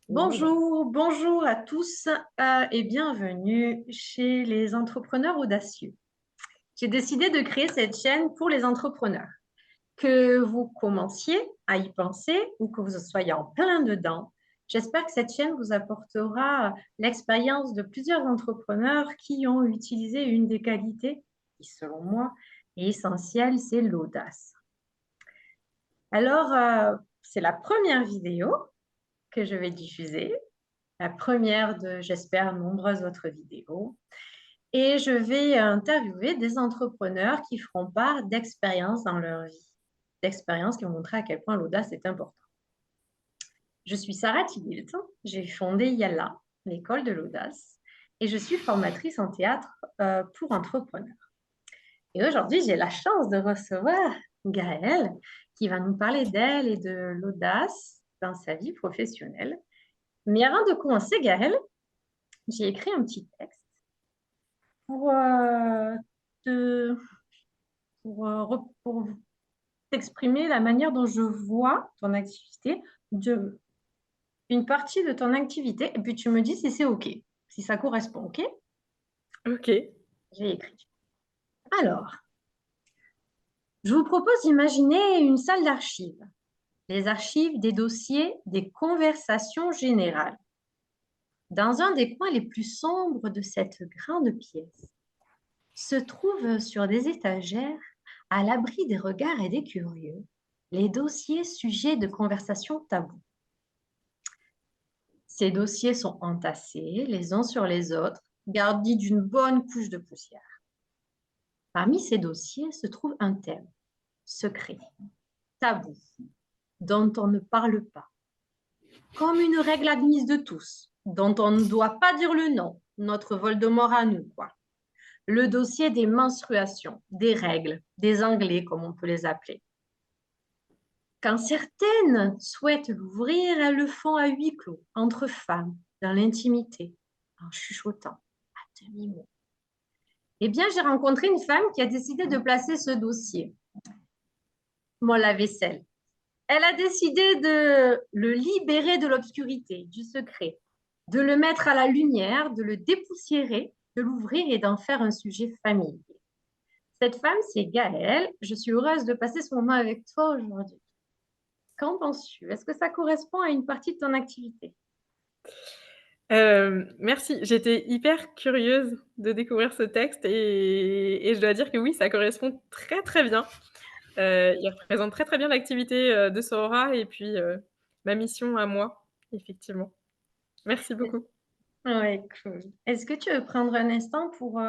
Bonjour, bonjour à tous et bienvenue chez les entrepreneurs audacieux. J'ai décidé de créer cette chaîne pour les entrepreneurs. Que vous commenciez à y penser ou que vous soyez en plein dedans, j'espère que cette chaîne vous apportera l'expérience de plusieurs entrepreneurs qui ont utilisé une des qualités qui, selon moi, est essentielle, c'est l'audace. Alors, c'est la première vidéo que je vais diffuser, la première de, j'espère, nombreuses autres vidéos. Et je vais interviewer des entrepreneurs qui feront part d'expériences dans leur vie, d'expériences qui vont montrer à quel point l'audace est important. Je suis Sarah Thibault, j'ai fondé Yalla, l'école de l'audace, et je suis formatrice en théâtre pour entrepreneurs. Et aujourd'hui, j'ai la chance de recevoir Gaëlle, qui va nous parler d'elle et de l'audace dans sa vie professionnelle. Mais avant de commencer, Gaëlle, j'ai écrit un petit texte pour, te, pour t'exprimer la manière dont je vois ton activité, une partie de ton activité, et puis tu me dis si c'est OK, si ça correspond, OK? Ok. J'ai écrit. Alors, je vous propose d'imaginer une salle d'archives. Les archives des dossiers des conversations générales. Dans un des coins les plus sombres de cette grande pièce, se trouvent sur des étagères, à l'abri des regards et des curieux, les dossiers sujets de conversations taboues. Ces dossiers sont entassés les uns sur les autres, gardis d'une bonne couche de poussière. Parmi ces dossiers se trouve un thème, secret, tabou, dont on ne parle pas. Comme une règle admise de tous, dont on ne doit pas dire le nom, notre Voldemort à nous, quoi. Le dossier des menstruations, des règles, des Anglais, comme on peut les appeler. Quand certaines souhaitent l'ouvrir, elles le font à huis clos, entre femmes, dans l'intimité, en chuchotant, à demi-mot. Eh bien, j'ai rencontré une femme qui a décidé de placer ce dossier, mon lave-vaisselle. Elle a décidé de le libérer de l'obscurité, du secret, de le mettre à la lumière, de le dépoussiérer, de l'ouvrir et d'en faire un sujet familier. Cette femme, c'est Gaëlle. Je suis heureuse de passer ce moment avec toi aujourd'hui. Qu'en penses-tu? Est-ce que ça correspond à une partie de ton activité? Merci. J'étais hyper curieuse de découvrir ce texte et je dois dire que oui, ça correspond très, très bien. Il représente très, très bien l'activité, de Sorora et puis, ma mission à moi, effectivement. Merci beaucoup. Oui, cool. Est-ce que tu veux prendre un instant pour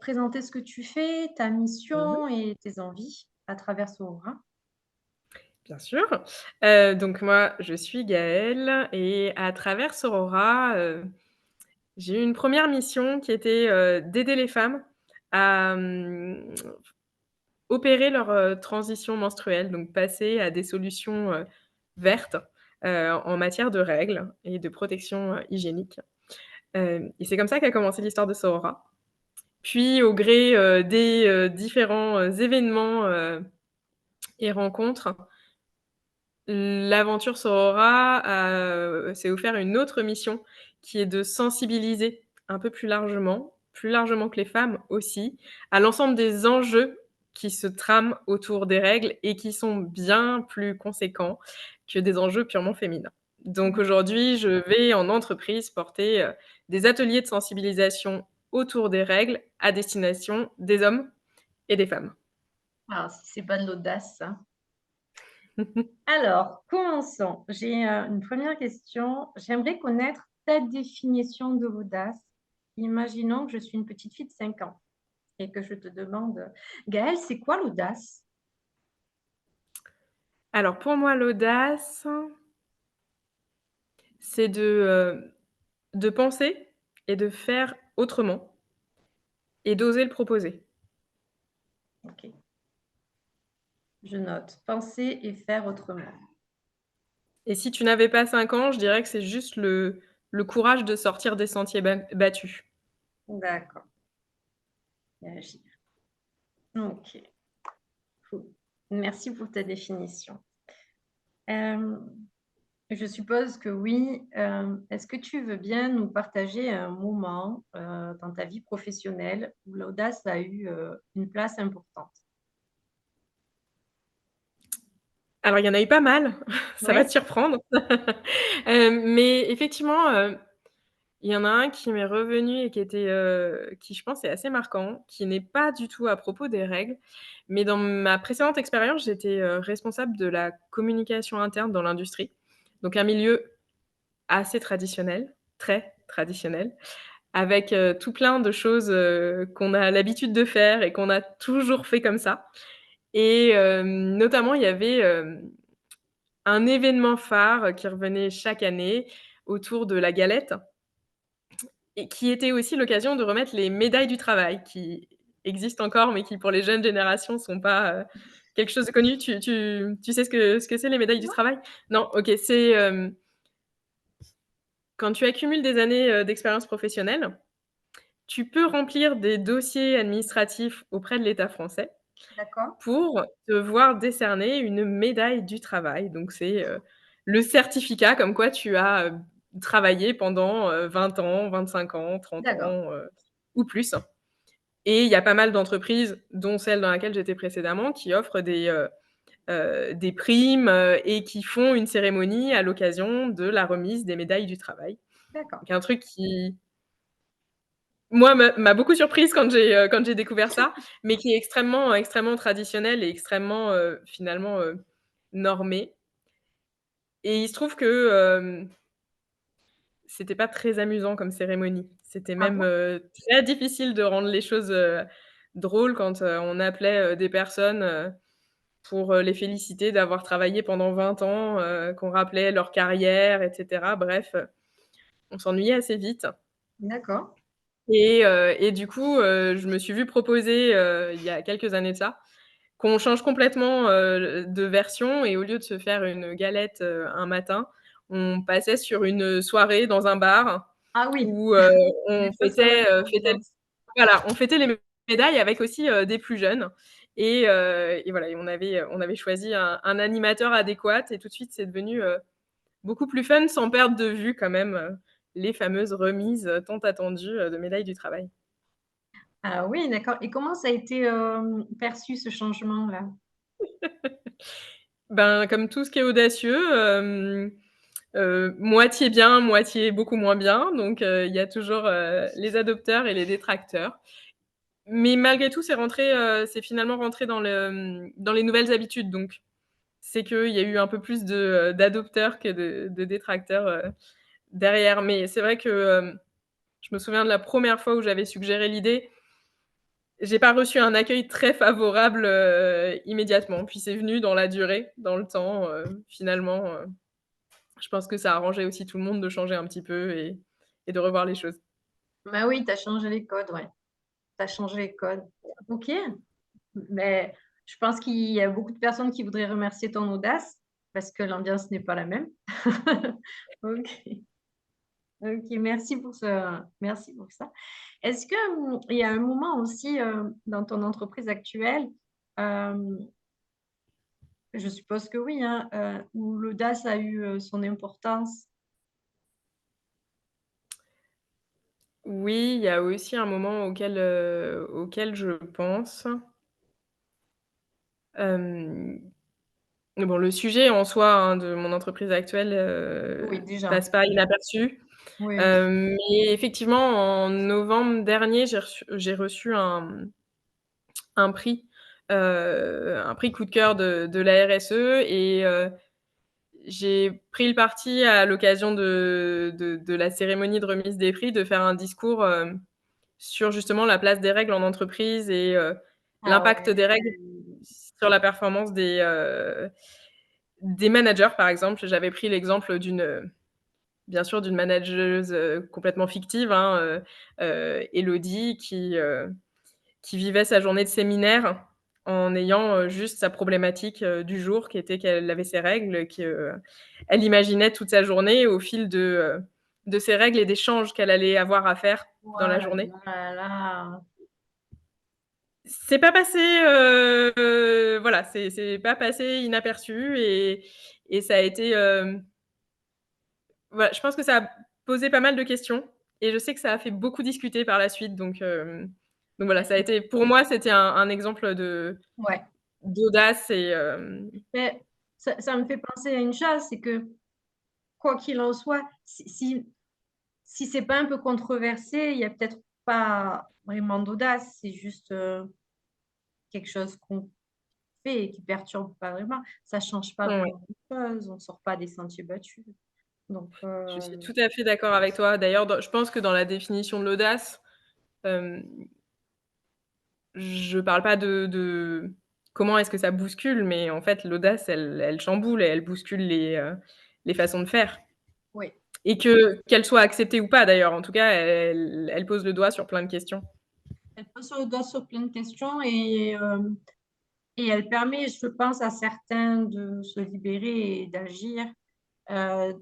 présenter ce que tu fais, ta Mmh. mission et tes envies à travers Sora? Bien sûr. Donc moi, je suis Gaëlle et à travers Sorora, j'ai eu une première mission qui était, d'aider les femmes à, opérer leur, transition menstruelle, donc passer à des solutions, vertes, en matière de règles et de protection, hygiénique. Et c'est comme ça qu'a commencé l'histoire de Sorora. Puis au gré, des, différents, événements, et rencontres, l'aventure Sorora s'est offert une autre mission qui est de sensibiliser un peu plus largement que les femmes aussi, à l'ensemble des enjeux qui se trament autour des règles et qui sont bien plus conséquents que des enjeux purement féminins. Donc aujourd'hui, je vais en entreprise porter, des ateliers de sensibilisation autour des règles à destination des hommes et des femmes. Ah, si c'est pas de l'audace, ça. Alors, commençons. J'ai une première question. J'aimerais connaître ta définition de l'audace. Imaginons que je suis une petite fille de 5 ans et que je te demande, Gaëlle, c'est quoi l'audace? Alors pour moi, l'audace, c'est de penser et de faire autrement et d'oser le proposer. Ok, je note. Penser et faire autrement. Et si tu n'avais pas 5 ans, je dirais que c'est juste le courage de sortir des sentiers battus. D'accord. Et agir. Ok, cool. Merci pour ta définition. Euh, je suppose que oui. Est-ce que tu veux bien nous partager un moment dans ta vie professionnelle où l'audace a eu une place importante? Alors il y en a eu pas mal, ça va Oui, te surprendre. Mais effectivement, il y en a un qui m'est revenu et qui était, qui je pense est assez marquant, qui n'est pas du tout à propos des règles, mais dans ma précédente expérience, j'étais, responsable de la communication interne dans l'industrie. Donc un milieu assez traditionnel, très traditionnel, avec, tout plein de choses, qu'on a l'habitude de faire et qu'on a toujours fait comme ça et notamment il y avait, un événement phare qui revenait chaque année autour de la galette et qui était aussi l'occasion de remettre les médailles du travail qui existent encore, mais qui pour les jeunes générations sont pas, quelque chose de connu. Tu sais ce que c'est les médailles du travail? Non? OK, c'est, quand tu accumules des années, d'expérience professionnelle, tu peux remplir des dossiers administratifs auprès de l'État français d'accord, pour te voir décerner une médaille du travail. Donc c'est, le certificat comme quoi tu as, travaillé pendant, 20 ans, 25 ans, 30 d'accord, ans, ou plus. Et il y a pas mal d'entreprises, dont celle dans laquelle j'étais précédemment, qui offrent des primes, et qui font une cérémonie à l'occasion de la remise des médailles du travail. d'accord. Donc un truc qui, moi, m'a beaucoup surprise quand j'ai découvert ça, mais qui est extrêmement, extrêmement traditionnel et extrêmement, finalement, normé. Et il se trouve que, c'était pas très amusant comme cérémonie. C'était Ah même, bon? très difficile de rendre les choses, drôles quand, on appelait, des personnes, pour, les féliciter d'avoir travaillé pendant 20 ans, qu'on rappelait leur carrière et cetera. Bref, on s'ennuyait assez vite. D'accord, Et du coup, je me suis vue proposer, il y a quelques années de ça, qu'on change complètement, de version et au lieu de se faire une galette, un matin, on passait sur une soirée dans un bar ah oui, où, on ça, ça va être fêtait ambiance. voilà, on fêtait les médailles avec aussi, des plus jeunes et voilà et on avait choisi un animateur adéquat et tout de suite, c'est devenu, beaucoup plus fun sans perdre de vue quand même, les fameuses remises, tant attendues, de médailles du travail. Ah oui, d'accord. Et comment ça a été perçu ce changement-là? Ben, comme tout ce qui est audacieux, moitié bien, moitié beaucoup moins bien, donc il y a toujours, les adopteurs et les détracteurs. Mais malgré tout, c'est finalement rentré dans les nouvelles habitudes, donc c'est qu'il y a eu un peu plus d'adopteurs que de détracteurs, derrière. Mais c'est vrai que, je me souviens de la première fois où j'avais suggéré l'idée, j'ai pas reçu un accueil très favorable, immédiatement. Puis c'est venu dans la durée, dans le temps, finalement, je pense que ça a arrangé aussi tout le monde de changer un petit peu et de revoir les choses. Bah oui, tu as changé les codes, ouais. Tu as changé les codes. OK. Mais je pense qu'il y a beaucoup de personnes qui voudraient remercier ton audace parce que l'ambiance n'est pas la même. OK. OK, merci pour ça. Est-ce que, il y a un moment aussi, dans ton entreprise actuelle, hem, je suppose que oui, hein, où l'audace a eu, son importance? Oui, il y a aussi un moment auquel je pense. Hem, mais bon, le sujet en soi, hein, de mon entreprise actuelle, Oui, déjà. passe pas inaperçu. Oui. Mais effectivement, en novembre dernier, j'ai reçu un prix, un prix coup de cœur de la RSE et j'ai pris le parti à l'occasion de la cérémonie de remise des prix, de faire un discours, sur justement la place des règles en entreprise et Ah l'impact ouais. des règles sur la performance des managers, par exemple. J'avais pris l'exemple bien sûr, d'une manageuse, complètement fictive, hein, Élodie qui vivait sa journée de séminaire en ayant, juste sa problématique, du jour qui était qu'elle avait ses règles, elle imaginait toute sa journée au fil de ses règles et des changes qu'elle allait avoir à faire dans la Voilà, journée. là là. c'est pas passé, voilà, c'est pas passé inaperçu et ça a été, voilà, je pense que ça a posé pas mal de questions et je sais que ça a fait beaucoup discuter par la suite donc voilà, ça a été pour moi, c'était un exemple Ouais. d'audace et Mais ça me fait penser à une chose, c'est que quoi qu'il en soit, si c'est pas un peu controversé, il y a peut-être pas vraiment d'audace, c'est juste quelque chose qu'on fait et qui perturbe pas vraiment. Ça change pas ouais, vraiment de choses, on sort pas des sentiers battus. Donc, je suis tout à fait d'accord avec toi. D'ailleurs, je pense que dans la définition de l'audace, hem, je parle pas de comment est-ce que ça bouscule, mais en fait, l'audace, elle chamboule et elle bouscule les façons de faire. oui, Et qu'elle soit acceptée ou pas d'ailleurs, en tout cas, elle pose le doigt sur plein de questions. elle pose le doigt sur plein de questions et elle permet, je pense, à certains de se libérer et d'agir. Euh,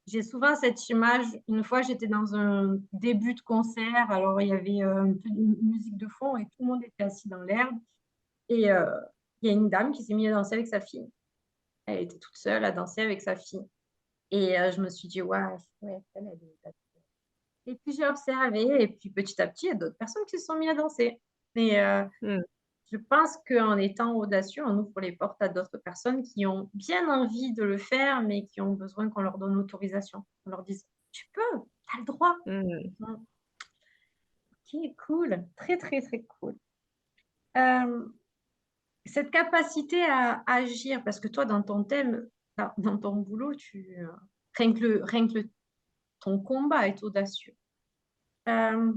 j'ai souvent cette image, une fois j'étais dans un début de concert, alors il y avait un peu de musique de fond et tout le monde était assis dans l'herbe. Et il y a une dame qui s'est mise à danser avec sa fille. Elle était toute seule à danser avec sa fille. Et je me suis dit, ouais, ouais, elle est. Et puis j'ai observé, et puis petit à petit, il y a d'autres personnes qui se sont mises à danser. Et Mmh, je pense qu'en étant audacieux, on ouvre les portes à d'autres personnes qui ont bien envie de le faire, mais qui ont besoin qu'on leur donne l'autorisation. On leur dise, tu peux, tu as le droit. mmh. Mm. Ok, cool. Très, très, très cool. Euh, cette capacité à agir, parce que toi, dans ton thème, dans ton boulot, ton combat est audacieux. Euh,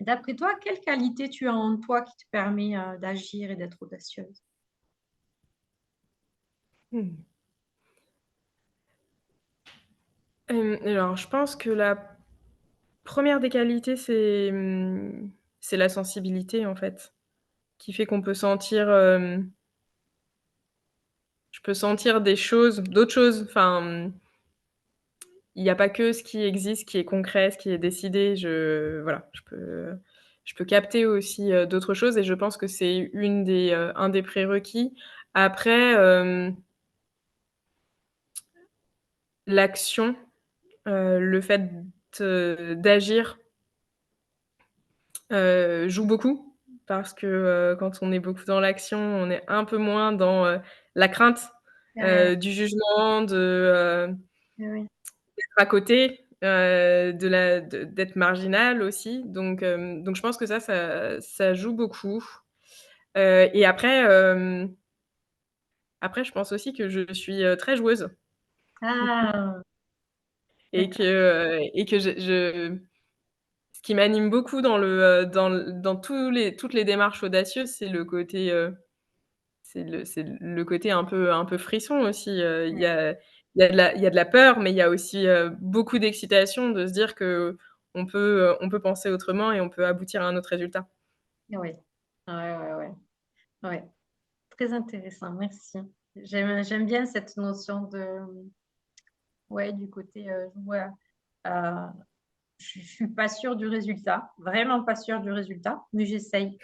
D'après toi, quelle qualité tu as en toi qui te permet d'agir et d'être audacieuse? Mmh. Alors je pense que la première des qualités, c'est la sensibilité, en fait, qui fait qu'on peut sentir, je peux sentir des choses d'autres choses. Enfin, il y a pas que ce qui existe, qui est concret, ce qui est décidé. Voilà, je peux capter aussi, d'autres choses et je pense que c'est un des prérequis. Après, l'action, le fait d'agir, joue beaucoup parce que, quand on est beaucoup dans l'action, on est un peu moins dans, la crainte, du jugement, Oui, d'être à côté, d'être marginal aussi donc je pense que ça joue beaucoup, et après je pense aussi que je suis, très joueuse ah, d'accord. et que je ce qui m'anime beaucoup dans toutes les démarches audacieuses, c'est le côté un peu frisson aussi, Ouais, il y a de la peur, mais il y a aussi, beaucoup d'excitation de se dire qu'on peut penser autrement et on peut aboutir à un autre résultat. ouais, ouais, ouais, ouais. Ouais. Très intéressant, merci. J'aime bien cette notion ouais, du côté joueur. Euh, je suis pas sûre du résultat, vraiment pas sûre du résultat, mais j'essaye.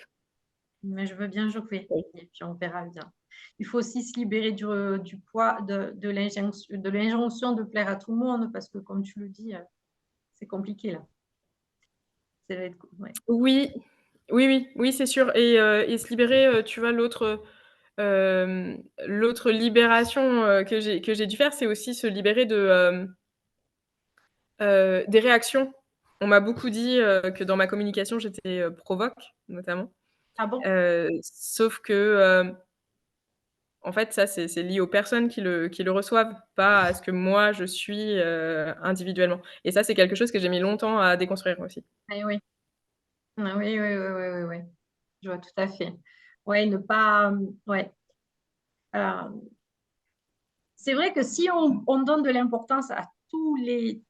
Mais je veux bien jouer. Oui. Et puis on verra bien. Il faut aussi se libérer du poids de l'injonction de plaire à tout le monde, parce que comme tu le dis, c'est compliqué là. Ça va être, ouais. Oui, oui, oui, oui, c'est sûr et se libérer, tu vois, l'autre libération, que j'ai dû faire, c'est aussi se libérer des réactions. On m'a beaucoup dit, que dans ma communication, j'étais, provoque, notamment. Ah bon? Sauf que, en fait, ça, c'est lié aux personnes qui le reçoivent, pas à ce que moi je suis, individuellement et ça, c'est quelque chose que j'ai mis longtemps à déconstruire aussi. Ah oui. Ah oui, oui, oui, oui, oui, oui. Je vois tout à fait. Ouais, ne pas. Ouais. Euh, c'est vrai que si on donne de l'importance à tous les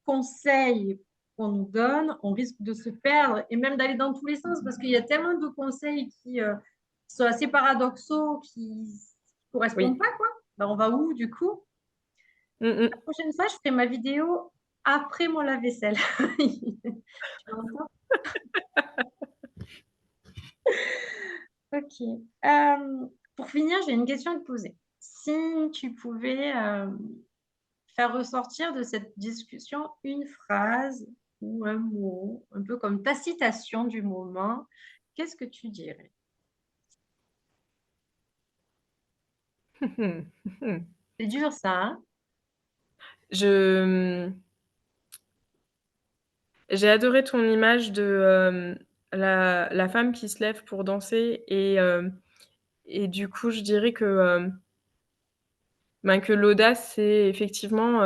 conseils qu'on nous donne, on risque de se perdre et même d'aller dans tous les sens parce qu'il y a tellement de conseils qui sont assez paradoxaux, qui ne correspondent Oui. pas, quoi. Ben, on va où du coup? Mmh La mh. prochaine fois, je ferai ma vidéo après mon lave-vaisselle. Tu vois. Ok. Pour finir, j'ai une question à te poser. Si tu pouvais faire ressortir de cette discussion une phrase ou un mot, un peu comme ta citation du moment, qu'est-ce que tu dirais? C'est dur ça, hein? Je, j'ai adoré ton image de, la femme qui se lève pour danser et du coup, je dirais que, ben, que l'audace, c'est effectivement,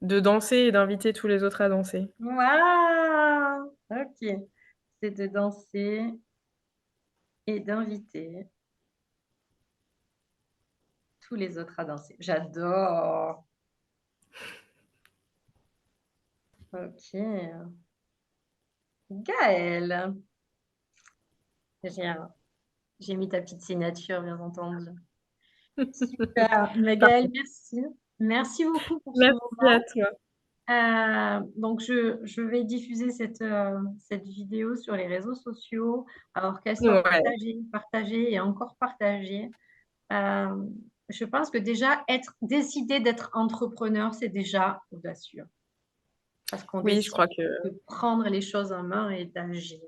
de danser et d'inviter tous les autres à danser. Waouh! Ok. C'est de danser et d'inviter tous les autres à danser. J'adore. Ok. Gaëlle, j'ai j'ai mis ta petite signature, bien entendu. Super. Mais Gaëlle, merci. Merci beaucoup pour ce Merci à moment. toi. Donc, je vais diffuser cette vidéo sur les réseaux sociaux, alors qu'elle soit Ouais. partagée, partagée et encore partagée. Euh, je pense que déjà, décider d'être entrepreneur, c'est déjà audacieux, parce qu'on Oui, je décide crois que de prendre les choses en main et d'agir.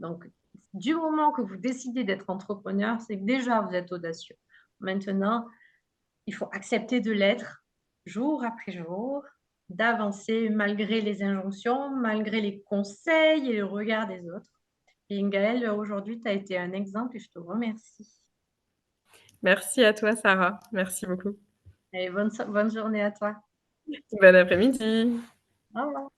Donc, du moment que vous décidez d'être entrepreneur, c'est que déjà vous êtes audacieux. Maintenant, il faut accepter de l'être jour après jour, d'avancer malgré les injonctions, malgré les conseils et le regard des autres. Et Gaëlle, aujourd'hui, tu as été un exemple et je te remercie. merci à toi, Sarah. Merci beaucoup. Et bonne journée à toi. Bon après-midi. Au revoir.